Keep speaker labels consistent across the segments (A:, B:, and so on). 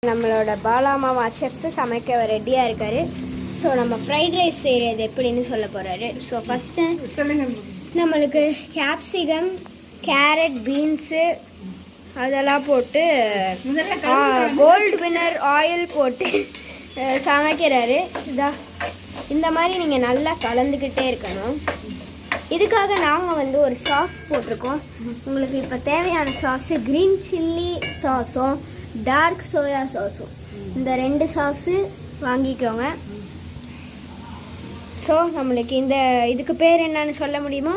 A: நம்மளோட பாலா மாமா செஃப் சமைக்க ரெடியாக இருக்காரு. ஸோ நம்ம ஃப்ரைட் ரைஸ் செய்கிறது எப்படின்னு சொல்ல போகிறாரு. ஸோ ஃபஸ்ட்டு
B: சொல்லுங்கள்.
A: நம்மளுக்கு கேப்சிகம், கேரட், பீன்ஸு அதெல்லாம் போட்டு கோல்டு வின்னர் ஆயில் போட்டு சமைக்கிறாரு. இந்த மாதிரி நீங்கள் நல்லா கலந்துக்கிட்டே இருக்கணும். இதுக்காக நாங்கள் ஒரு சாஸ் போட்டிருக்கோம். உங்களுக்கு இப்போ தேவையான சாஸு க்ரீன் சில்லி சாஸும் டார்க் சோயா சாஸும், இந்த 2 சாஸு வாங்கிக்கோங்க. ஸோ நம்மளுக்கு இதுக்கு பேர் என்னன்னு சொல்ல முடியுமா?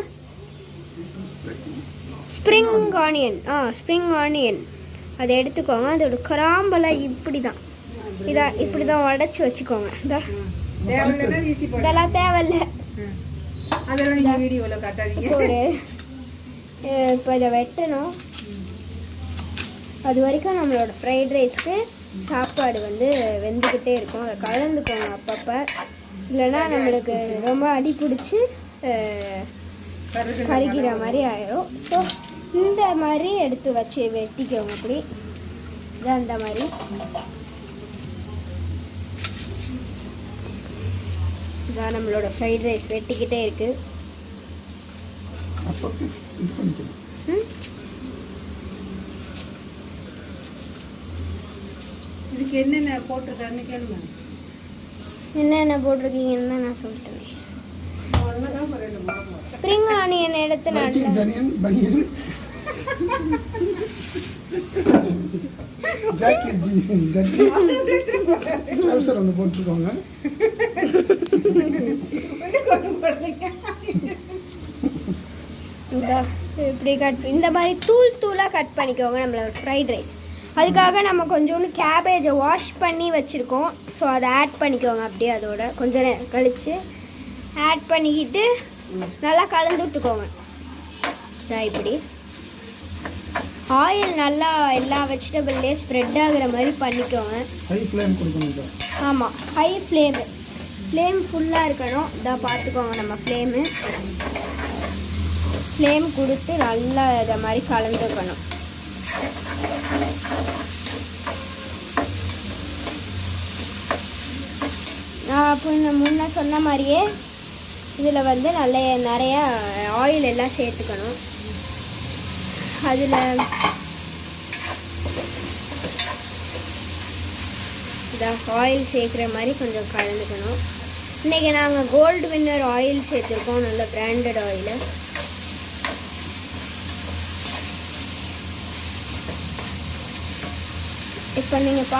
A: Spring onion. ஸ்ப்ரிங் ஆனியன் அதை எடுத்துக்கோங்க. அதோட கிராம்பெல்லாம் இப்படி தான் உடச்சி வச்சுக்கோங்க. இதெல்லாம் தேவையில்லை. இப்போ இதை வெட்டணும். அது வரைக்கும் நம்மளோட ஃப்ரைட் ரைஸ்க்கு சாப்பாடு வெந்துக்கிட்டே இருக்கும். அதை கலந்துக்கோங்க அப்பப்போ, இல்லைன்னா நம்மளுக்கு ரொம்ப அடி பிடிச்சி கருகிற மாதிரி ஆயிடும். ஸோ இந்த மாதிரி எடுத்து வச்சு வெட்டிக்கோங்க. அப்படி இதான் இந்த மாதிரி. இதான் நம்மளோட ஃப்ரைட் ரைஸ் வெட்டிக்கிட்டே இருக்குது.
B: இதுக்கு என்னென்ன போட்டிருக்காருன்னு கேளுங்க.
A: என்னென்ன போட்டிருக்கீங்கன்னு தான் நான் சொல்லிட்டேன். ஸ்ப்ரிங் ஆனியன் எடுத்து
C: போட்டிருக்கோங்க.
A: இப்படி இந்த மாதிரி தூளாக கட் பண்ணிக்கோங்க நம்மளோட ஃப்ரைட் ரைஸ். அதுக்காக நம்ம கொஞ்சோண்டு கேபேஜை வாஷ் பண்ணி வச்சுருக்கோம். ஸோ அதை ஆட் பண்ணிக்கோங்க. அப்படியே அதோட கொஞ்சம் நேரம் கழித்து ஆட் பண்ணிக்கிட்டு நல்லா கலந்து விட்டுக்கோங்க. இப்படி ஆயில் நல்லா எல்லா வெஜிடபிள்லேயே ஸ்ப்ரெட் ஆகுற மாதிரி பண்ணிக்கோங்க. ஆமாம், ஹை ஃப்ளேம் ஃபுல்லாக இருக்கணும். இதான் பார்த்துக்கோங்க. நம்ம ஃப்ளேம் கொடுத்து நல்லா இதை மாதிரி கலந்துக்கணும். அப்போ முன்ன சொன்ன மாதிரியே இதில் நிறைய ஆயில் எல்லாம் சேர்த்துக்கணும். அதில் ஆயில் சேர்க்குற மாதிரி கொஞ்சம் கலந்துக்கணும். இன்றைக்கி நாங்கள் கோல்டு வின்னர் ஆயில் சேர்த்துருக்கோம், நல்ல பிராண்டட் ஆயிலு. இப்போ நீங்கள்